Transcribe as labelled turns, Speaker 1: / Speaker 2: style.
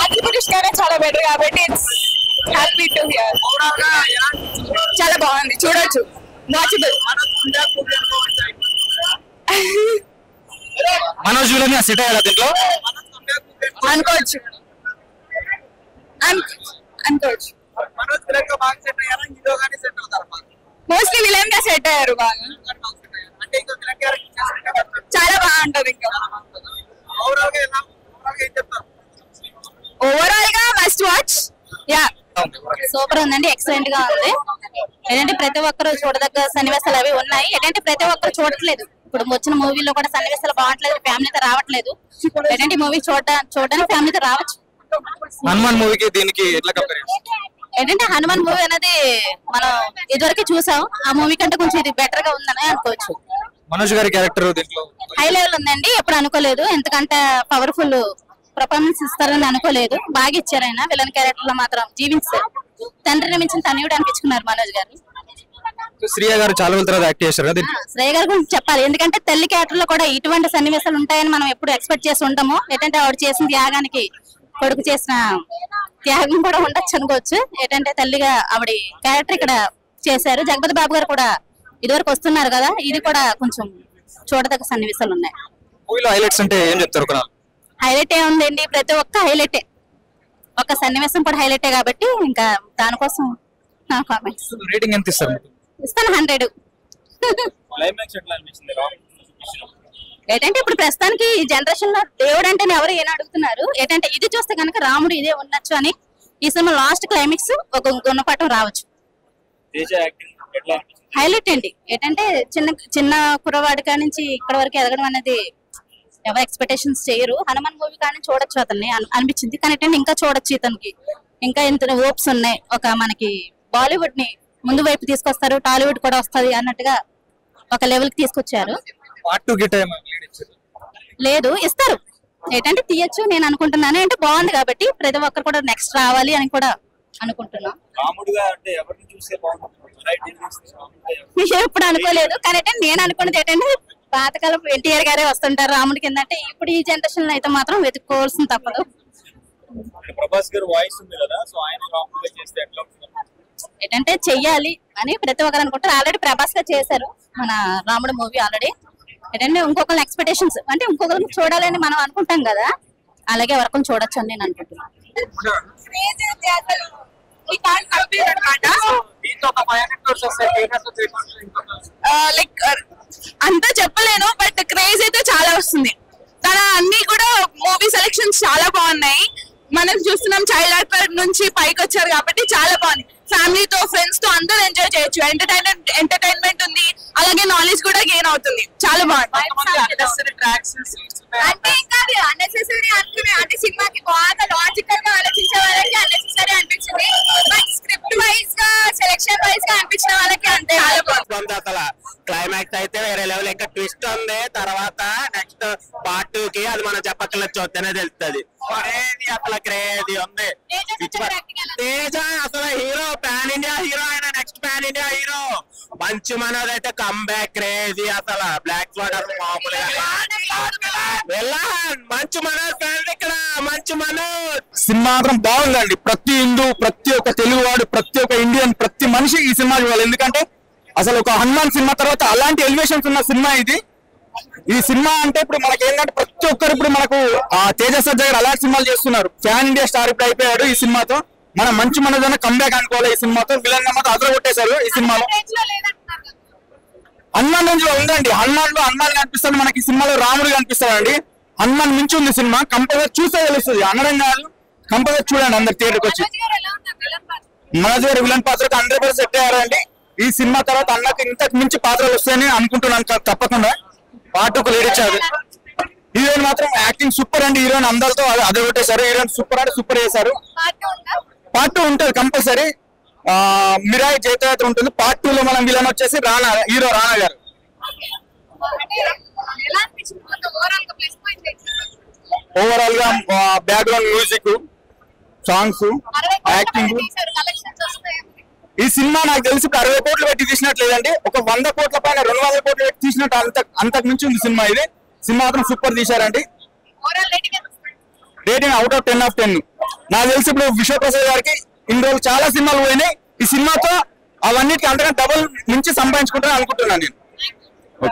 Speaker 1: ఆది పురుష్ గానే చాలా బెటర్ కాబట్టి ఇట్స్ హ్యాపీ టు హియర్. చాలా బాగుంది, చూడొచ్చు, వాచబుల్.
Speaker 2: మనోజ్ విలన్ సెట్ అయ్యారా దీంట్లో?
Speaker 1: అనుకోవచ్చు అనుకోవచ్చు. మోస్ట్లీ విలన్ గా సెట్ అయ్యారు బాగా, చాలా బాగుంటది. ఇంకా ఓవరాల్ గా మస్ట్ వాచ్. యా,
Speaker 3: సూపర్ ఉందండి, ఎక్సలెంట్ గా ఉంది. ఏంటంటే ప్రతి ఒక్కరు చూడదగ్గ సన్నివేశాలు అవి ఉన్నాయి. ఏంటంటే ప్రతి ఒక్కరు చూడట్లేదు, ఇప్పుడు వచ్చిన మూవీలో కూడా సన్నివేశాలు బాగుంటలేదు, ఫ్యామిలీతో రావట్లేదు. ఏంటంటే మూవీ చూడడానికి ఫ్యామిలీతో రావచ్చు.
Speaker 2: హనుమాన్ మూవీకి దీనికి ఎట్లా కంపేర్ చేస్తారు?
Speaker 3: ఏంటంటే హనుమాన్ మూవీ అనేది మనం ఇదివరకు చూసాం, ఆ మూవీ కంటే కొంచెం ఇది బెటర్ గా ఉందని అనుకోవచ్చు.
Speaker 2: మనోజ్ గారి క్యారెక్టర్ దీంట్లో
Speaker 3: హై లెవెల్ ఉందండి, ఎప్పుడు అనుకోలేదు ఎందుకంటే పవర్ఫుల్ పర్ఫార్మెన్స్ ఇస్తారని అనుకోలేదు. బాగా ఇచ్చారు ఆయన, విలన్ క్యారెక్టర్ లో మాత్రం జీవించారు. తండ్రిని మించిన తనయుడు అనిపించుకున్నారు మనోజ్ గారు.
Speaker 2: శ్రీయ గారు చాలా రోజుల తర్వాత యాక్ట్ చేశారు కదా.
Speaker 3: శ్రేయ గారి గురించి చెప్పాలి, ఎందుకంటే తల్లి క్యారెక్టర్ లో కూడా ఇటువంటి సన్నివేశాలు ఉంటాయని మనం ఎప్పుడు ఎక్స్పెక్ట్ చేసి ఉంటాము. ఏంటంటే ఆవిడ చేసిన త్యాగానికి కొడుకు చేసిన త్యాగం కూడా ఉండొచ్చు అనుకోవచ్చు. ఏంటంటే తల్లిగా ఆవిడ క్యారెక్టర్ ఇక్కడ చేశారు. జగపతి బాబు గారు కూడా ఇదివరకు వస్తున్నారు కదా, ఇది కూడా కొంచెం చూడదగ్గ సన్నివేశాలు ఉన్నాయి.
Speaker 2: మూవీలో హైలైట్స్ అంటే ఏం చెప్తారు?
Speaker 3: హైలైట్ ఏ ఉందండి, ప్రతి ఒక్క హైలైటే, ఒక సన్నివేశం కూడా హైలైటే కాబట్టి ఇంకా దానికోసం నా కామెంట్స్.
Speaker 2: రేటింగ్ ఎంత ఇస్తారు?
Speaker 3: ఇస్తాను 100. ఏంటంటే ఇప్పుడు ప్రస్తుతానికి ఈ జనరేషన్ లో దేవుడు అంటే ఎవరు ఏం అడుగుతున్నారు. ఏంటంటే ఇది చూస్తే కనుక రాముడు ఇదే ఉండొచ్చు అని ఈ సినిమా లాస్ట్ క్లైమాక్స్ ఒక గుణపాఠం రావచ్చు. హైలైట్ అండి, ఏంటంటే చిన్న చిన్న కుర్రవాడి కాడి నుంచి ఇక్కడ వరకు ఎదగడం అనేది ఎవరు ఎక్స్పెక్టేషన్స్ చేయరు. హనుమాన్ మూవీ కానీ చూడొచ్చు అతన్ని అనిపించింది. కానీ ఏంటంటే ఇంకా చూడొచ్చు, ఇతనికి ఇంకా ఇంత హోప్స్ ఉన్నాయి. ఒక మనకి బాలీవుడ్ ని ముందు వైపు తీసుకొస్తారు, టాలీవుడ్ కూడా వస్తుంది అన్నట్టుగా ఒక లెవెల్ కి తీసుకొచ్చారు. లేదు, ఇస్తారు. ఏంటంటే తీయచ్చు నేను అనుకుంటున్నాను. అంటే బాగుంది కాబట్టి ప్రతి ఒక్కరు కూడా నెక్స్ట్ రావాలి అని కూడా అనుకుంటున్నాం. ఎప్పుడు అనుకోలేదు, కానీ అంటే నేను అనుకున్నది ఏంటంటే పాతకాలం ఎన్టీఆర్ గారే వస్తుంటారు రాముడి కింద. అంటే ఇప్పుడు ఈ జనరేషన్ లో అయితే మాత్రం వెతుక్కోవాల్సింది తప్పదు. ఏంటంటే చెయ్యాలి అని ప్రతి ఒక్కరు అనుకుంటారు. ఆల్రెడీ ప్రభాస్ గా చేశారు మన రాముడు మూవీ ఆల్రెడీ. ఏంటంటే ఇంకొకరి ఎక్స్పెక్టేషన్స్ అంటే ఇంకొకరిని చూడాలని మనం అనుకుంటాం కదా, అలాగే వరకు చూడొచ్చు అని నేను అనుకుంటున్నాను.
Speaker 1: లైక్ అంతా చెప్పలేను, బట్ క్రేజ్ అయితే చాలా వస్తుంది. తన అన్ని కూడా మూవీ సెలెక్షన్స్ చాలా బాగున్నాయి. మనం చూస్తున్నాం చైల్డ్ ఆర్ట్ నుంచి పైకి వచ్చారు కాబట్టి చాలా బాగుంది. ఫ్యామిలీతో ఫ్రెండ్స్ తో అందరూ ఎంజాయ్ చేయొచ్చు. ఎంటర్టైన్మెంట్ ఉంది, అలాగే నాలెడ్జ్ కూడా గెయిన్ అవుతుంది. చాలా బాగుంది. అంటే ఇంకా అన్నెసెసరీ అనుకునే అంటే సినిమాకి బాగా లాజికల్ గా ఆలోచించే వాళ్ళకి అన్నెసెసరీ అనిపించింది. బట్ స్క్రిప్ట్ వైజ్ గా సెలెక్షన్ వైజ్ గా అనిపించిన వాళ్ళకి అంతే చాలా బాగుంది.
Speaker 4: అసలు క్లైమాక్స్ అయితే వేరే లెవెల్. ఇంకా ట్విస్ట్ ఉంది, తర్వాత నెక్స్ట్ పార్ట్ 2 కి అది మనం చెప్పక్కర్లేదు, చూస్తేనే తెలుస్తుంది. అసలు క్రేజీ ఉంది. తేజ అసలు హీరో, పాన్ ఇండియా హీరో, ఆయన నెక్స్ట్ పాన్ ఇండియా హీరో. మంచి మనోజ్ అయితే కంబ్యాక్ క్రేజీ. అసలు బ్లాక్ ఫ్లవర్ మామూలుగా మంచి మనోజ్ ఫ్యాన్ ఇక్కడ. మంచి మనోజ్
Speaker 2: సినిమా మాత్రం బాగుందండి. ప్రతి హిందూ, ప్రతి ఒక్క తెలుగువాడు, ప్రతి ఒక్క ఇండియన్, ప్రతి మనిషి ఈ సినిమా చూడాలి. ఎందుకంటే అసలు ఒక హనుమాన్ సినిమా తర్వాత అలాంటి ఎలివేషన్స్ ఉన్న సినిమా ఇది. ఈ సినిమా అంటే ఇప్పుడు మనకి ఏంటంటే ప్రతి ఒక్కరు ఇప్పుడు మనకు తేజ సజ్జ గారు అలాంటి సినిమాలు చేస్తున్నారు. ఫ్యాన్ ఇండియా స్టార్ ఇప్పుడు అయిపోయాడు ఈ సినిమాతో. మన మంచి మనోజ్ కంబ్యాక్ అనుకోవాలి ఈ సినిమాతో. విలన్ మాత్రం అదర కొట్టేశారు ఈ సినిమాలో. హనుమాన్ రేంజ్ లో ఉందండి. హనుమాన్ కనిపిస్తాడు మనకి ఈ సినిమాలో, రాముడు కనిపిస్తాడండి. హనుమాన్ మించి ఉంది సినిమా. కంపల్సరీ చూస్తే తెలుస్తుంది, అనడం కాదు. కంపల్సరీ చూడండి అందరు థియేటర్కి వచ్చి. మనోజ్ గారు విలన్ పాత్రకు 100% సెట్ అయ్యారండి. ఈ సినిమా తర్వాత అన్నకు ఇంతకు మించి పాత్రలు వస్తాయని అనుకుంటున్నాను. తప్పకుండా పార్ట్ 2 లీడ్ ఇచ్చారు. హీరోయిన్ మాత్రం యాక్టింగ్ సూపర్ అండి. హీరోయిన్ అందరితో అదే కొట్టేశారు. హీరోయిన్ సూపర్ అంటే సూపర్ చేశారు. పార్ట్ 2 ఉంటుంది కంపల్సరీ. మిరాయి జయతయాత్ర ఉంటుంది. పార్ట్ 2 లో మనం విలన్ వచ్చేసి హీరో రానా గారు. ఓవరాల్ గా బ్యాక్గ్రౌండ్ మ్యూజిక్, సాంగ్స్, యాక్టింగ్. ఈ సినిమా నాకు తెలిసి 60 కోట్లు పెట్టి తీసినట్లేదండి. ఒక 100 కోట్ల పైన 200 కోట్లు పెట్టి తీసినట్టు అంతకు మించి ఉంది సినిమా. ఇది సినిమా మాత్రం సూపర్ తీశారండి. Rating out of 10/10. నాకు తెలిసి ఇప్పుడు విశ్వప్రసాద్ గారికి ఇన్ని రోజులు చాలా సినిమాలు పోయినాయి, ఈ సినిమాతో అవన్నిటికీ అంతకంటే డబుల్ నుంచి సంపాదించుకుంటాను అనుకుంటున్నాను నేను.